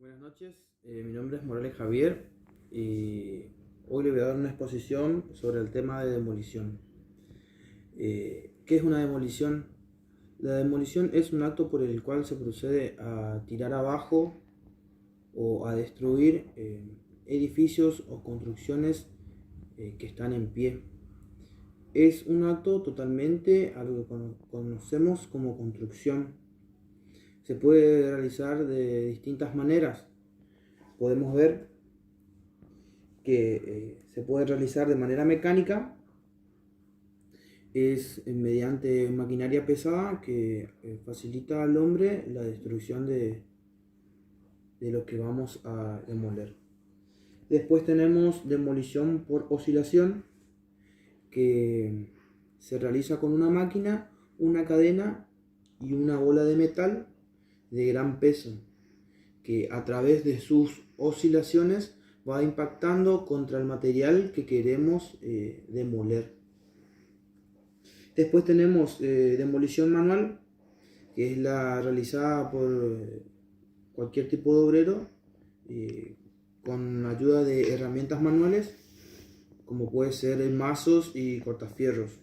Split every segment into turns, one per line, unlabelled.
Buenas noches, mi nombre es Morales Javier y hoy le voy a dar una exposición sobre el tema de demolición. ¿Qué es una demolición? La demolición es un acto por el cual se procede a tirar abajo o a destruir edificios o construcciones que están en pie. Es un acto totalmente a lo que conocemos como construcción. Se puede realizar de distintas maneras. Podemos ver que se puede realizar de manera mecánica, es mediante maquinaria pesada que facilita al hombre la destrucción de lo que vamos a demoler. Después tenemos demolición por oscilación, que se realiza con una máquina, una cadena y una bola de metal de gran peso, que a través de sus oscilaciones va impactando contra el material que queremos demoler. Después tenemos demolición manual, que es la realizada por cualquier tipo de obrero con ayuda de herramientas manuales, como puede ser mazos y cortafierros.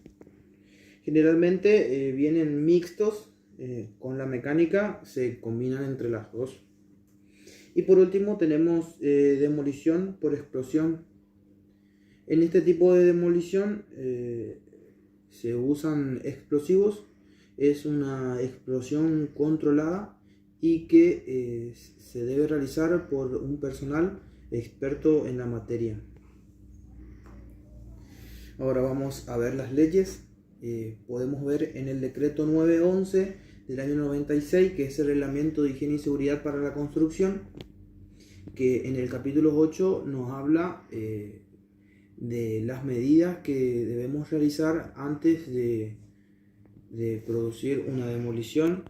Generalmente vienen mixtos, con la mecánica se combinan entre las dos. Y por último tenemos demolición por explosión. En este tipo de demolición se usan explosivos. Es una explosión controlada y que se debe realizar por un personal experto en la materia. Ahora vamos a ver las leyes. Podemos ver en el decreto 911 del año 96, que es el reglamento de higiene y seguridad para la construcción, que en el capítulo 8 nos habla de las medidas que debemos realizar antes de producir una demolición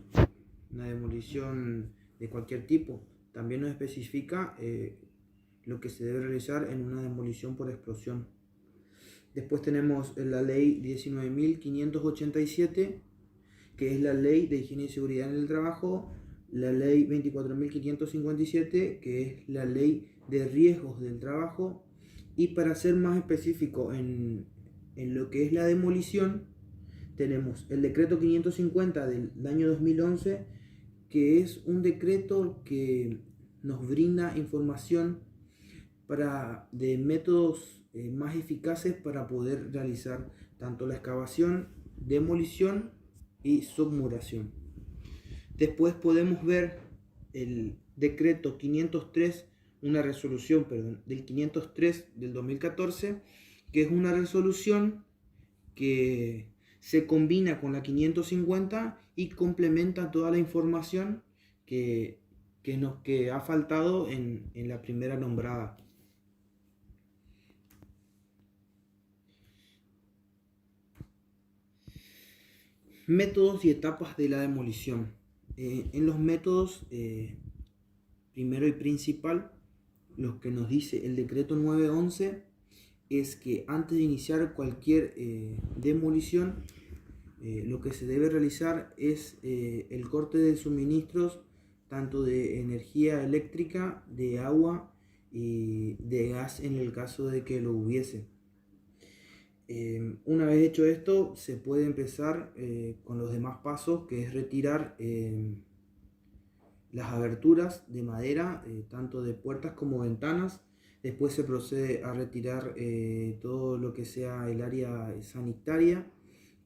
de cualquier tipo. También nos especifica lo que se debe realizar en una demolición por explosión. Después tenemos la ley 19.587, que es la ley de higiene y seguridad en el trabajo, la ley 24.557, que es la ley de riesgos del trabajo, y para ser más específico en lo que es la demolición, tenemos el decreto 550 del año 2011, que es un decreto que nos brinda información de métodos más eficaces para poder realizar tanto la excavación, demolición y submuración. Después podemos ver el decreto 503, una resolución, perdón, del 503 del 2014, que es una resolución que se combina con la 550 y complementa toda la información que ha faltado en la primera nombrada. Métodos y etapas de la demolición. En los métodos, primero y principal, lo que nos dice el decreto 911 es que antes de iniciar cualquier demolición, lo que se debe realizar es el corte de suministros, tanto de energía eléctrica, de agua y de gas en el caso de que lo hubiese. Una vez hecho esto, se puede empezar con los demás pasos, que es retirar las aberturas de madera, tanto de puertas como ventanas. Después se procede a retirar todo lo que sea el área sanitaria.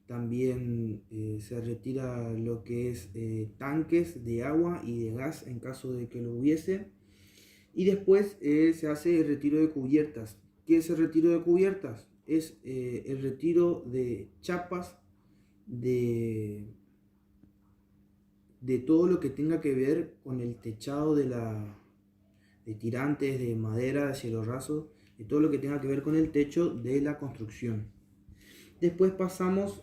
También se retira lo que es tanques de agua y de gas en caso de que lo hubiese. Y después se hace el retiro de cubiertas. ¿Qué es el retiro de cubiertas? Es el retiro de chapas, de todo lo que tenga que ver con el techado de tirantes, de madera, de cielo raso, de todo lo que tenga que ver con el techo de la construcción. Después pasamos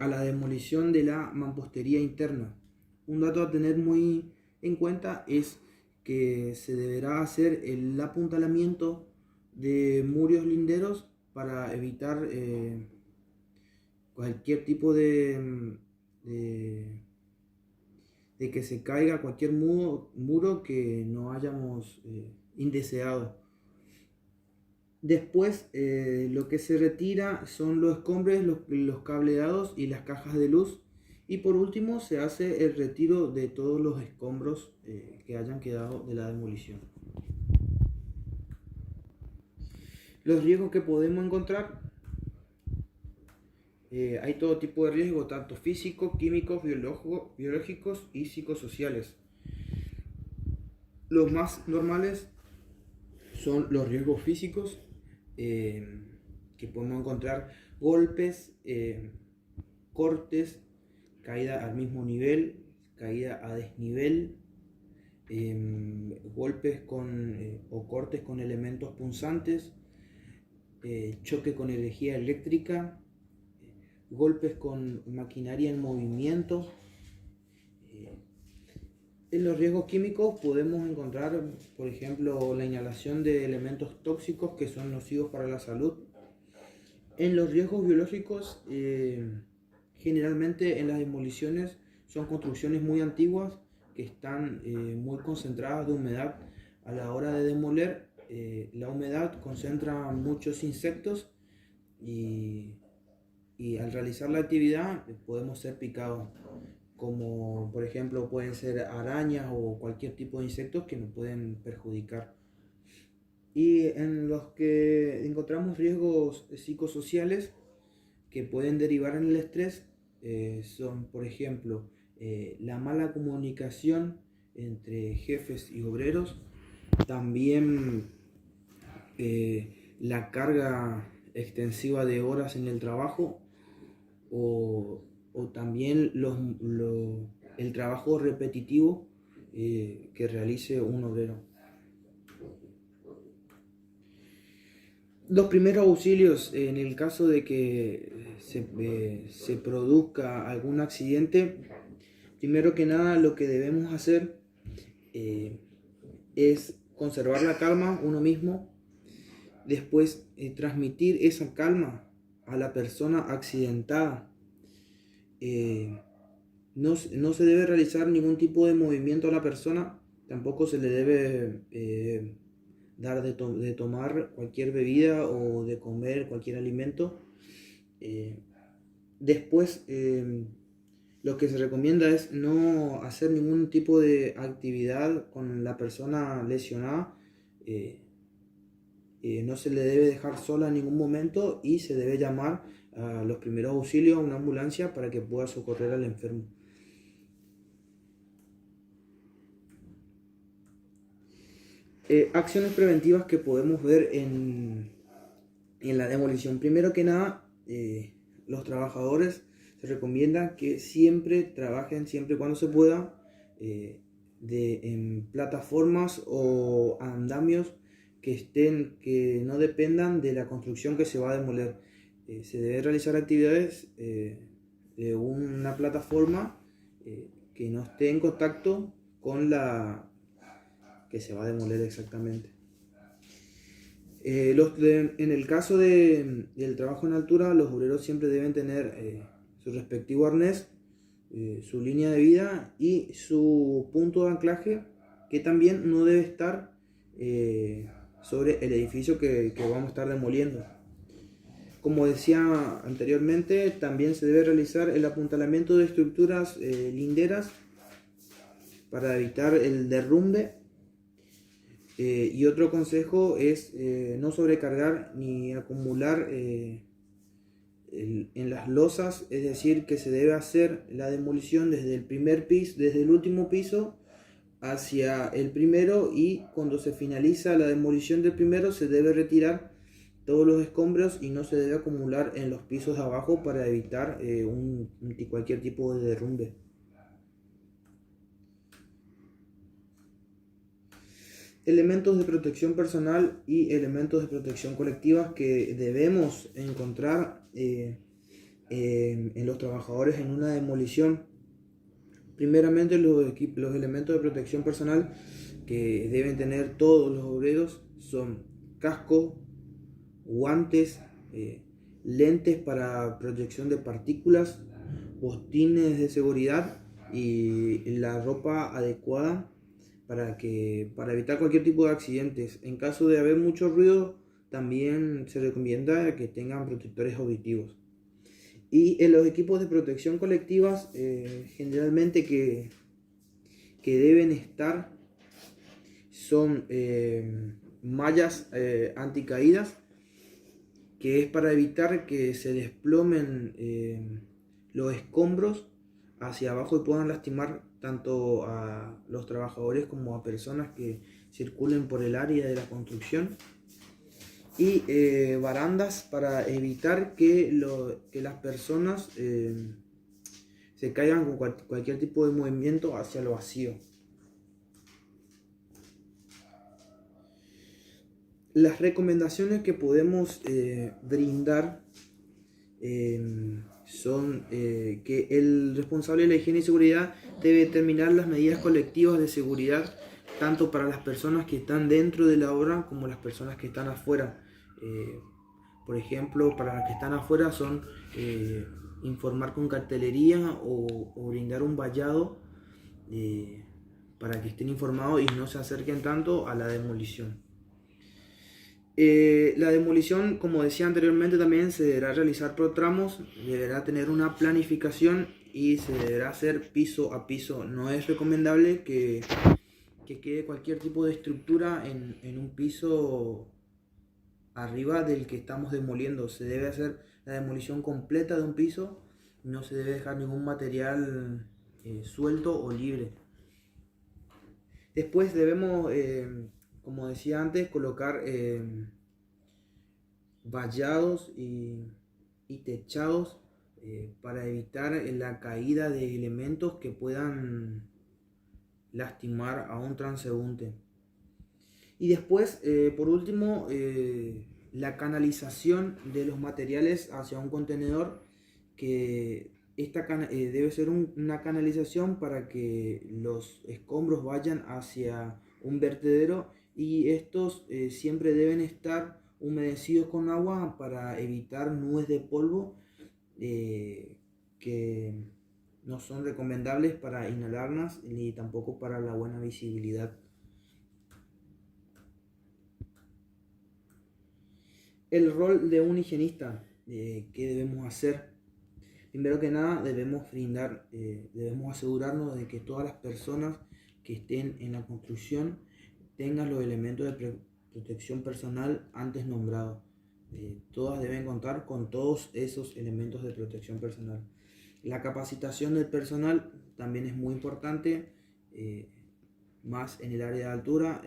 a la demolición de la mampostería interna. Un dato a tener muy en cuenta es que se deberá hacer el apuntalamiento de muros linderos para evitar cualquier tipo de de que se caiga cualquier muro que no hayamos indeseado. Después lo que se retira son los escombros, los cableados y las cajas de luz. Y por último se hace el retiro de todos los escombros que hayan quedado de la demolición. Los riesgos que podemos encontrar. Hay todo tipo de riesgos, tanto físicos, químicos, biológicos y psicosociales. Los más normales son los riesgos físicos, que podemos encontrar golpes, cortes, caída al mismo nivel, caída a desnivel, golpes o cortes con elementos punzantes, choque con energía eléctrica, golpes con maquinaria en movimiento. En los riesgos químicos podemos encontrar, por ejemplo, la inhalación de elementos tóxicos que son nocivos para la salud. En los riesgos biológicos, generalmente en las demoliciones son construcciones muy antiguas que están muy concentradas de humedad. A la hora de demoler, la humedad concentra muchos insectos y al realizar la actividad podemos ser picados, como por ejemplo pueden ser arañas o cualquier tipo de insectos que nos pueden perjudicar. Y en los que encontramos riesgos psicosociales que pueden derivar en el estrés, son por ejemplo la mala comunicación entre jefes y obreros, también la carga extensiva de horas en el trabajo, o también el trabajo repetitivo que realice un obrero. Los primeros auxilios en el caso de que se produzca algún accidente. Primero que nada, lo que debemos hacer es conservar la calma uno mismo. Después transmitir esa calma a la persona accidentada. No se debe realizar ningún tipo de movimiento a la persona, tampoco se le debe dar de tomar cualquier bebida o de comer cualquier alimento. Después lo que se recomienda es no hacer ningún tipo de actividad con la persona lesionada. No se le debe dejar sola en ningún momento y se debe llamar a los primeros auxilios, a una ambulancia, para que pueda socorrer al enfermo. Acciones preventivas que podemos ver en la demolición. Primero que nada, los trabajadores se recomienda que siempre trabajen, siempre cuando se pueda, en plataformas o andamios que no dependan de la construcción que se va a demoler. Se debe realizar actividades de una plataforma que no esté en contacto con la que se va a demoler exactamente. En el caso del trabajo en altura, los obreros siempre deben tener su respectivo arnés, su línea de vida y su punto de anclaje, que también no debe estar sobre el edificio que vamos a estar demoliendo. Como decía anteriormente, también se debe realizar el apuntalamiento de estructuras linderas para evitar el derrumbe. Y otro consejo es no sobrecargar ni acumular en las losas, es decir, que se debe hacer la demolición desde el primer piso, desde el último piso hacia el primero, y cuando se finaliza la demolición del primero se debe retirar todos los escombros y no se debe acumular en los pisos de abajo para evitar cualquier tipo de derrumbe. Elementos de protección personal y elementos de protección colectiva que debemos encontrar en los trabajadores en una demolición. Primeramente, los elementos de protección personal que deben tener todos los obreros son casco, guantes, lentes para protección de partículas, botines de seguridad y la ropa adecuada para evitar cualquier tipo de accidentes. En caso de haber mucho ruido, también se recomienda que tengan protectores auditivos. Y en los equipos de protección colectivas, generalmente que deben estar son mallas anticaídas, que es para evitar que se desplomen los escombros hacia abajo y puedan lastimar tanto a los trabajadores como a personas que circulen por el área de la construcción. Y barandas para evitar que las personas se caigan con cualquier tipo de movimiento hacia lo vacío. Las recomendaciones que podemos brindar son que el responsable de la higiene y seguridad debe determinar las medidas colectivas de seguridad tanto para las personas que están dentro de la obra como las personas que están afuera. Por ejemplo, para las que están afuera son informar con cartelería o brindar un vallado para que estén informados y no se acerquen tanto a la demolición. La demolición, como decía anteriormente, también se deberá realizar por tramos, deberá tener una planificación y se deberá hacer piso a piso. No es recomendable que quede cualquier tipo de estructura en un piso arriba del que estamos demoliendo. Se debe hacer la demolición completa de un piso, no se debe dejar ningún material suelto o libre. Después debemos, como decía antes, colocar vallados y techados para evitar la caída de elementos que puedan lastimar a un transeúnte. Y después, por último, la canalización de los materiales hacia un contenedor, que debe ser una canalización para que los escombros vayan hacia un vertedero, y estos siempre deben estar humedecidos con agua para evitar nubes de polvo que no son recomendables para inhalarlas ni tampoco para la buena visibilidad. El rol de un higienista, ¿qué debemos hacer? Primero que nada debemos asegurarnos de que todas las personas que estén en la construcción tengan los elementos de protección personal antes nombrados. Todas deben contar con todos esos elementos de protección personal. La capacitación del personal también es muy importante, más en el área de altura.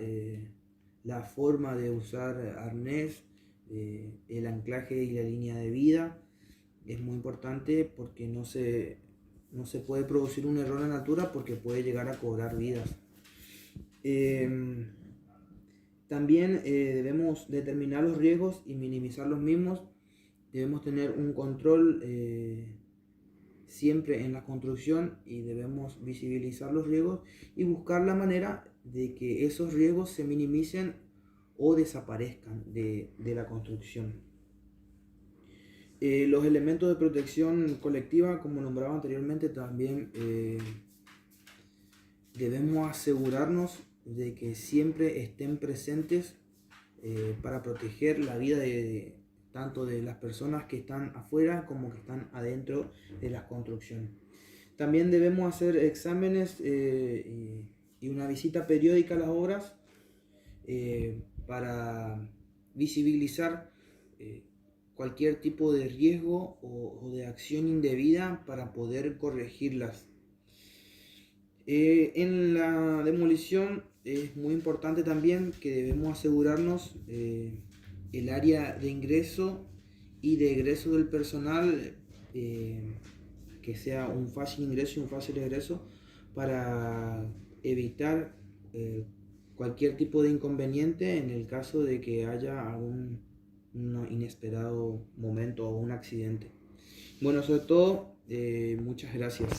La forma de usar arnés, el anclaje y la línea de vida es muy importante, porque no se puede producir un error en altura porque puede llegar a cobrar vidas. También debemos determinar los riesgos y minimizar los mismos. Debemos tener un control siempre en la construcción y debemos visibilizar los riesgos y buscar la manera de que esos riesgos se minimicen o desaparezcan de la construcción. Los elementos de protección colectiva, como nombraba anteriormente, también debemos asegurarnos de que siempre estén presentes para proteger la vida tanto de las personas que están afuera como que están adentro de la construcción. También debemos hacer exámenes y una visita periódica a las obras para visibilizar cualquier tipo de riesgo o de acción indebida para poder corregirlas. En la demolición es muy importante también que debemos asegurarnos el área de ingreso y de egreso del personal, que sea un fácil ingreso y un fácil egreso, para evitar cualquier tipo de inconveniente en el caso de que haya algún inesperado momento o un accidente. Bueno, sobre todo, muchas gracias.